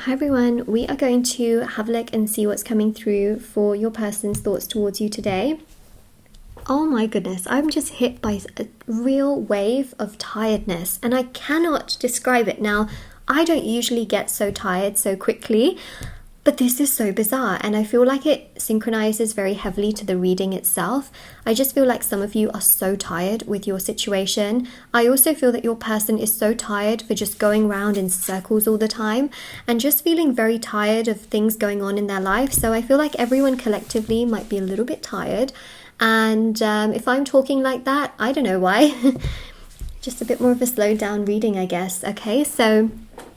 Hi everyone, we are going to have a look and see what's coming through for your person's thoughts towards you today. Oh my goodness, I'm just hit by a real wave of tiredness and I cannot describe it. Now, I don't usually get so tired so quickly, but this is so bizarre and I feel like it synchronizes very heavily to the reading itself. I just feel like some of you are so tired with your situation. I also feel that your person is so tired for just going around in circles all the time and just feeling very tired of things going on in their life. So I feel like everyone collectively might be a little bit tired. And if I'm talking like that, I don't know why. Just a bit more of a slowed down reading, I guess. Okay, so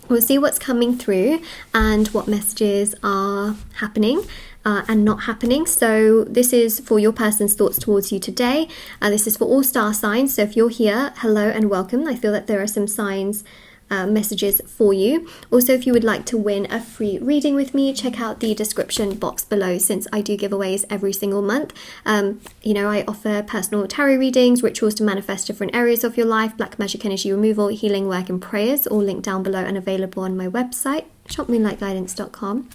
we'll see what's coming through and what messages are happening and not happening. So this is for your person's thoughts towards you today. This is for all star signs. So if you're here, hello and welcome. I feel that there are some signs, messages for you. Also, if you would like to win a free reading with me, check out the description box below, since I do giveaways every single month. I offer personal tarot readings, rituals to manifest different areas of your life, black magic energy removal, healing work and prayers, all linked down below and available on my website, shopmoonlightguidance.com.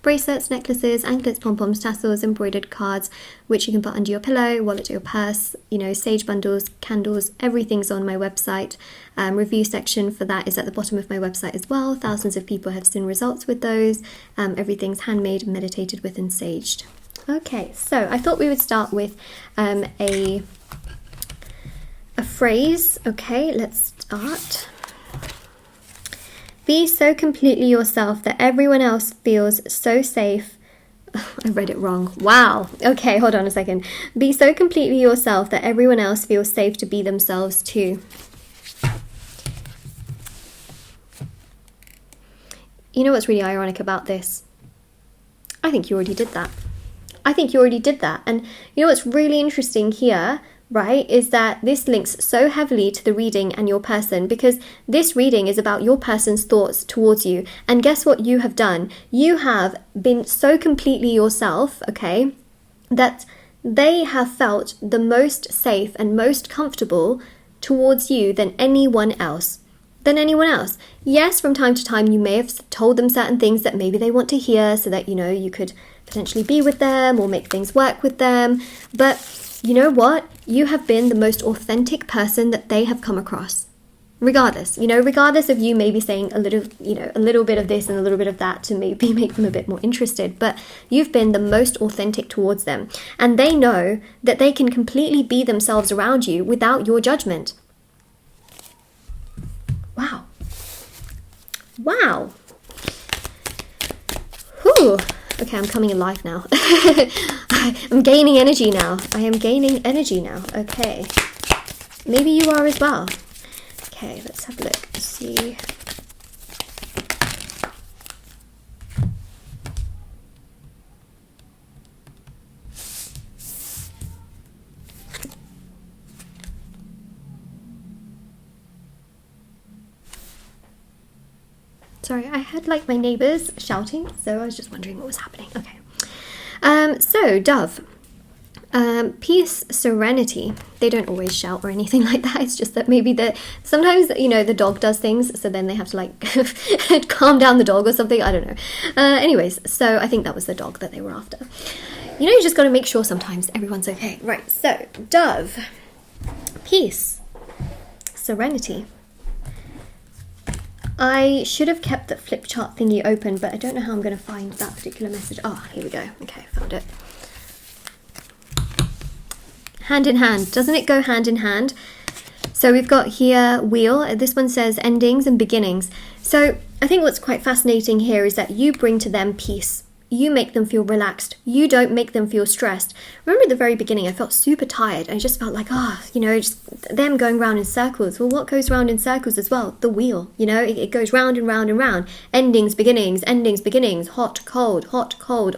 Bracelets, necklaces, anklets, pom-poms, tassels, embroidered cards, which you can put under your pillow, wallet, or your purse, sage bundles, candles, everything's on my website. Review section for that is at the bottom of my website as well. Thousands of people have seen results with those. Everything's handmade, meditated with, and saged. Okay, so I thought we would start with a phrase. Okay, let's start. Be so completely yourself that everyone else feels so safe. I read it wrong. Wow. Okay, hold on a second. Be so completely yourself that everyone else feels safe to be themselves too. You know what's really ironic about this? I think you already did that. And you know what's really interesting here, right, is that this links so heavily to the reading and your person, because this reading is about your person's thoughts towards you. And guess what you have done? You have been so completely yourself, okay, that they have felt the most safe and most comfortable towards you than anyone else. Yes, from time to time you may have told them certain things that maybe they want to hear so that, you could potentially be with them or make things work with them. But you know what? You have been the most authentic person that they have come across. Regardless of you maybe saying a little bit of this and a little bit of that to maybe make them a bit more interested, but you've been the most authentic towards them. And they know that they can completely be themselves around you without your judgment. Wow. Whew. Okay, I'm coming alive now. I'm gaining energy now. I am gaining energy now. Okay. Maybe you are as well. Okay, let's have a look. Let's see. Sorry, I had my neighbours shouting, so I was just wondering what was happening. Okay. So, Dove. Peace, serenity. They don't always shout or anything like that. It's just that maybe sometimes, the dog does things, so then they have to calm down the dog or something. I don't know. Anyways, so I think that was the dog that they were after. You just got to make sure sometimes everyone's okay. Right, so, Dove. Peace, serenity. I should have kept the flip chart thingy open, but I don't know how I'm going to find that particular message. Oh, here we go. Okay, found it. Hand in hand. Doesn't it go hand in hand? So we've got here wheel. This one says endings and beginnings. So I think what's quite fascinating here is that you bring to them peace. You make them feel relaxed. You don't make them feel stressed. Remember at the very beginning, I felt super tired. I just felt like, just them going round in circles. Well, what goes round in circles as well? The wheel, it goes round and round and round. Endings, beginnings, hot, cold,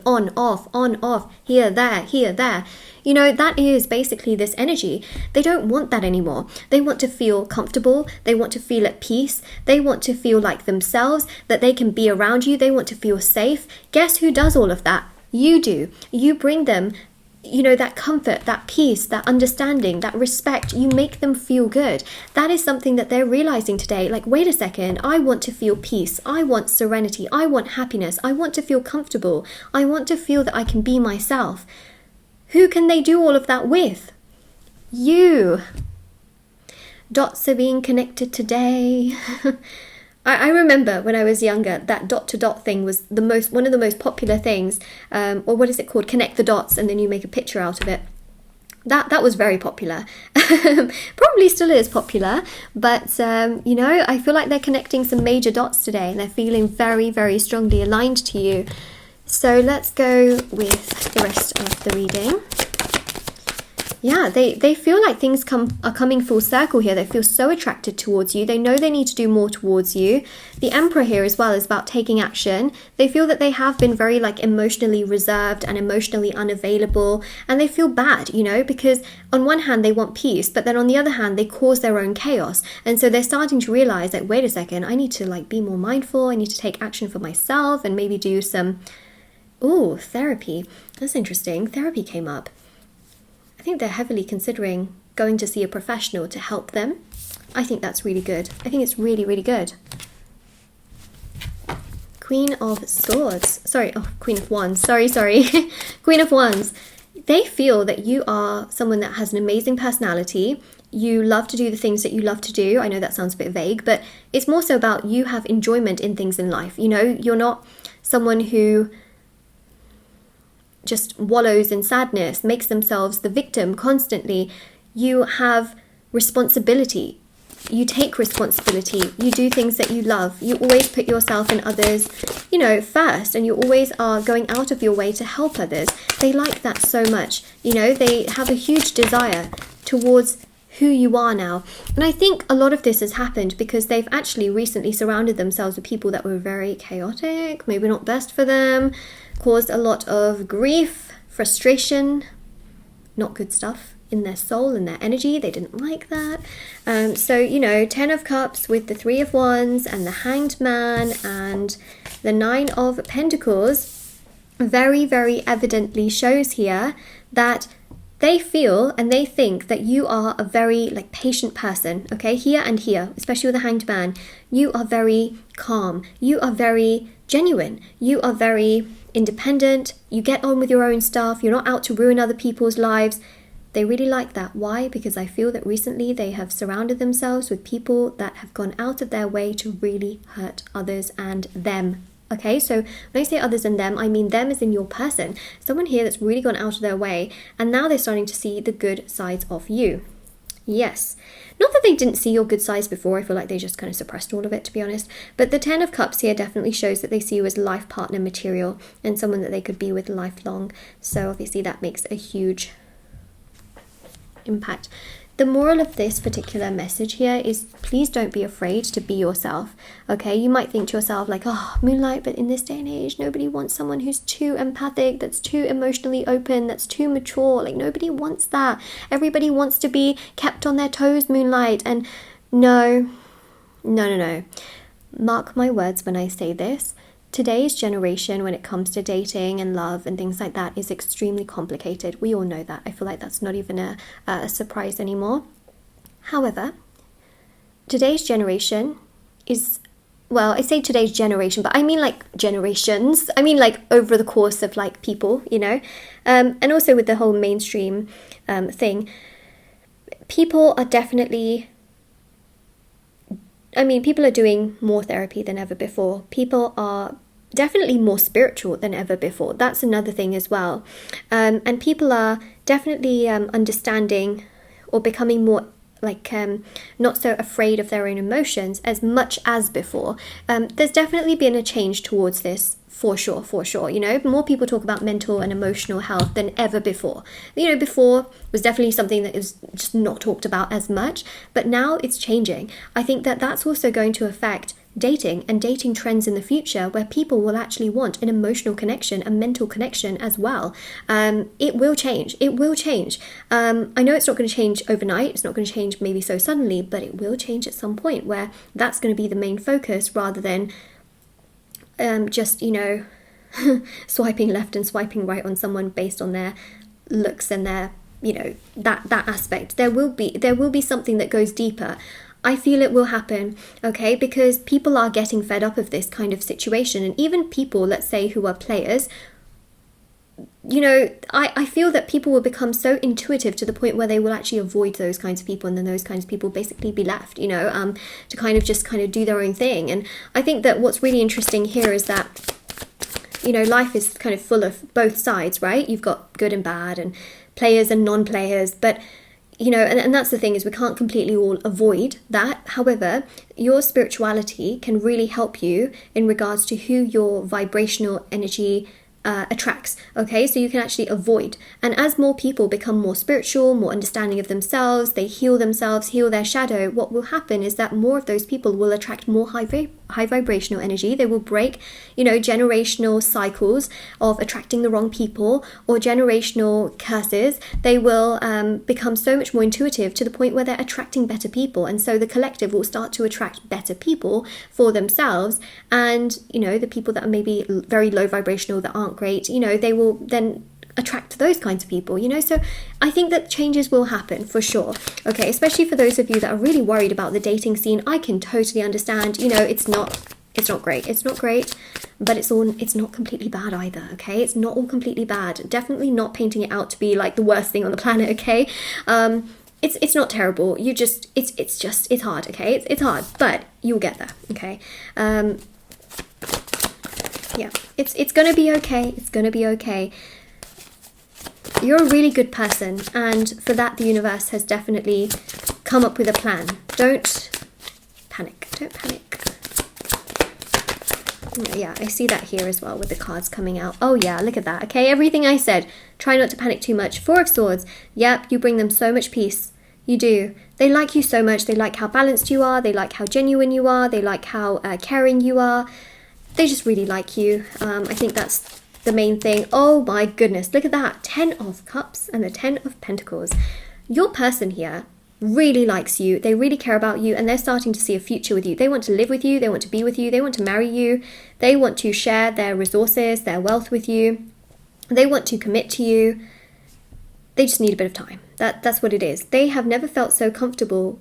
on, off, here, there. That is basically this energy. They don't want that anymore. They want to feel comfortable. They want to feel at peace. They want to feel like themselves, that they can be around you. They want to feel safe. Guess who does all of that? You do. You bring them you know, that comfort, that peace, that understanding, that respect. You make them feel good. That is something that they're realizing today. Like, wait a second, I want to feel peace. I want serenity. I want happiness. I want to feel comfortable. I want to feel that I can be myself. Who can they do all of that with? You. Dots are being connected today. I remember when I was younger, that dot to dot thing was one of the most popular things, or what is it called? Connect the dots, and then you make a picture out of it. That was very popular. Probably still is popular, but you know, I feel like they're connecting some major dots today, and they're feeling very, very strongly aligned to you. So let's go with the rest of the reading. Yeah, they feel like things are coming full circle here. They feel so attracted towards you. They know they need to do more towards you. The Emperor here as well is about taking action. They feel that they have been very like emotionally reserved and emotionally unavailable, and they feel bad, you know, because on one hand they want peace, but then on the other hand they cause their own chaos. And so they're starting to realize like, wait a second, I need to like be more mindful. I need to take action for myself and maybe do some therapy. That's interesting. Therapy came up. I think they're heavily considering going to see a professional to help them. I think that's really good. I think it's really, really good. Queen of Swords. Queen of Wands. Sorry. Queen of Wands. They feel that you are someone that has an amazing personality. You love to do the things that you love to do. I know that sounds a bit vague, but it's more so about you have enjoyment in things in life. You know, you're not someone who just wallows in sadness, makes themselves the victim constantly. You have responsibility. You take responsibility. You do things that you love. You always put yourself and others, you know, first, and you always are going out of your way to help others. They like that so much. You know, they have a huge desire towards who you are now. And I think a lot of this has happened because they've actually recently surrounded themselves with people that were very chaotic, maybe not best for them, caused a lot of grief, frustration, not good stuff in their soul and their energy. They didn't like that. So, you know, 10 of Cups with the 3 of Wands and the Hanged Man and the 9 of Pentacles very, very evidently shows here that they feel and they think that you are a very like patient person, okay? Here and here, especially with the Hanged Man, you are very calm. You are very genuine. You are very independent. You get on with your own stuff. You're not out to ruin other people's lives. They really like that. Why? Because I feel that recently they have surrounded themselves with people that have gone out of their way to really hurt others and them. Okay, so when I say others and them, I mean them as in your person. Someone here that's really gone out of their way, and now they're starting to see the good sides of you. Yes. Not that they didn't see your good sides before. I feel like they just kind of suppressed all of it, to be honest. But the 10 of Cups here definitely shows that they see you as life partner material and someone that they could be with lifelong. So obviously that makes a huge impact. The moral of this particular message here is please don't be afraid to be yourself. Okay, you might think to yourself like, oh, Moonlight, but in this day and age, nobody wants someone who's too empathic, that's too emotionally open, that's too mature. Like, nobody wants that. Everybody wants to be kept on their toes, Moonlight. And no. Mark my words when I say this. Today's generation, when it comes to dating and love and things like that, is extremely complicated. We all know that. I feel like that's not even a surprise anymore. However, today's generation is, well, I say today's generation, but I mean like generations. I mean like over the course of like people, you know, and also with the whole mainstream thing. People are definitely, people are doing more therapy than ever before. People are definitely more spiritual than ever before. That's another thing as well. And people are definitely understanding or becoming more like not so afraid of their own emotions as much as before. There's definitely been a change towards this for sure. You know, more people talk about mental and emotional health than ever before. You know, before was definitely something that is just not talked about as much, but now it's changing. I think that that's also going to affect dating and dating trends in the future, where people will actually want an emotional connection, a mental connection as well. It will change. I know it's not going to change overnight. It's not going to change maybe so suddenly, but it will change at some point where that's going to be the main focus rather than just, you know, swiping left and swiping right on someone based on their looks and their, you know, that aspect. There will be something that goes deeper. I feel it will happen, okay, because people are getting fed up of this kind of situation. And even people, let's say, who are players, you know, I feel that people will become so intuitive to the point where they will actually avoid those kinds of people, and then those kinds of people basically be left, you know, to kind of do their own thing. And I think that what's really interesting here is that, you know, life is kind of full of both sides, right? You've got good and bad, and players and non-players, but you know, and that's the thing, is we can't completely all avoid that. However, your spirituality can really help you in regards to who your vibrational energy attracts, okay? So you can actually avoid. And as more people become more spiritual, more understanding of themselves, they heal themselves, heal their shadow, what will happen is that more of those people will attract more high vibrational energy. They will break, you know, generational cycles of attracting the wrong people or generational curses. They will become so much more intuitive to the point where they're attracting better people. And so the collective will start to attract better people for themselves. And, you know, the people that are maybe very low vibrational, that aren't great, you know, they will then attract those kinds of people, you know. So I think that changes will happen for sure, okay, especially for those of you that are really worried about the dating scene. I can totally understand, you know, it's not great, but it's not completely bad either, okay? It's not all completely bad. Definitely not painting it out to be like the worst thing on the planet, okay? It's not terrible. You just it's hard, okay? It's hard, but you'll get there, okay? Yeah, it's gonna be okay. It's gonna be okay. You're a really good person, and for that the universe has definitely come up with a plan. Don't panic. Yeah, I see that here as well with the cards coming out. Oh yeah, look at that. Okay, everything I said. Try not to panic too much. Four of Swords. Yep, you bring them so much peace. You do. They like you so much. They like how balanced you are. They like how genuine you are. They like how caring you are. They just really like you. I think that's the main thing. Oh my goodness, look at that. 10 of Cups and the 10 of Pentacles. Your person here really likes you. They really care about you, and they're starting to see a future with you. They want to live with you. They want to be with you. They want to marry you. They want to share their resources, their wealth with you. They want to commit to you. They just need a bit of time. That's what it is. They have never felt so comfortable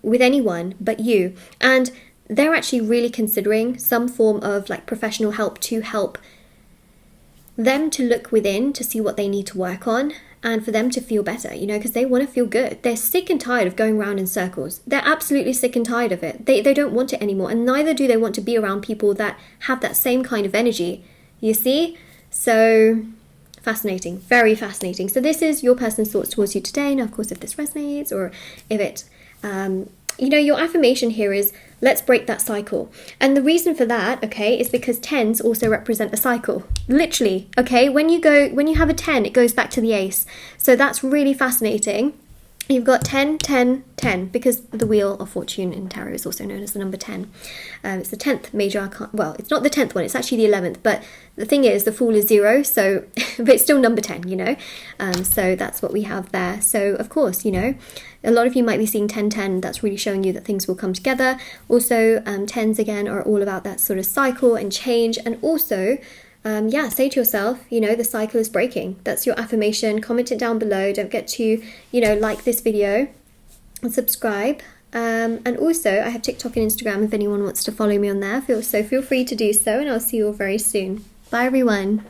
with anyone but you. And they're actually really considering some form of like professional help to help them to look within to see what they need to work on, and for them to feel better, you know, because they want to feel good. They're sick and tired of going around in circles. They're absolutely sick and tired of it. They don't want it anymore, and neither do they want to be around people that have that same kind of energy, you see? So fascinating, very fascinating. So this is your person's thoughts towards you today. Now, of course, if this resonates, or if it you know, your affirmation here is, let's break that cycle. And the reason for that, okay, is because 10s also represent a cycle. Literally, okay? When you have a 10, it goes back to the ace. So that's really fascinating. You've got 10, 10, 10, because the Wheel of Fortune in tarot is also known as the number 10. It's the 10th major arcana. Well, it's not the 10th one, it's actually the 11th. But the thing is, the Fool is 0, so but it's still number 10, you know. So that's what we have there. So, of course, you know, a lot of you might be seeing 10, 10. That's really showing you that things will come together. Also, 10s, again, are all about that sort of cycle and change. And also, yeah, say to yourself, you know, the cycle is breaking. That's your affirmation. Comment it down below. Don't forget to, you know, like this video and subscribe. And also, I have TikTok and Instagram if anyone wants to follow me on there. Feel free to do so, and I'll see you all very soon. Bye, everyone.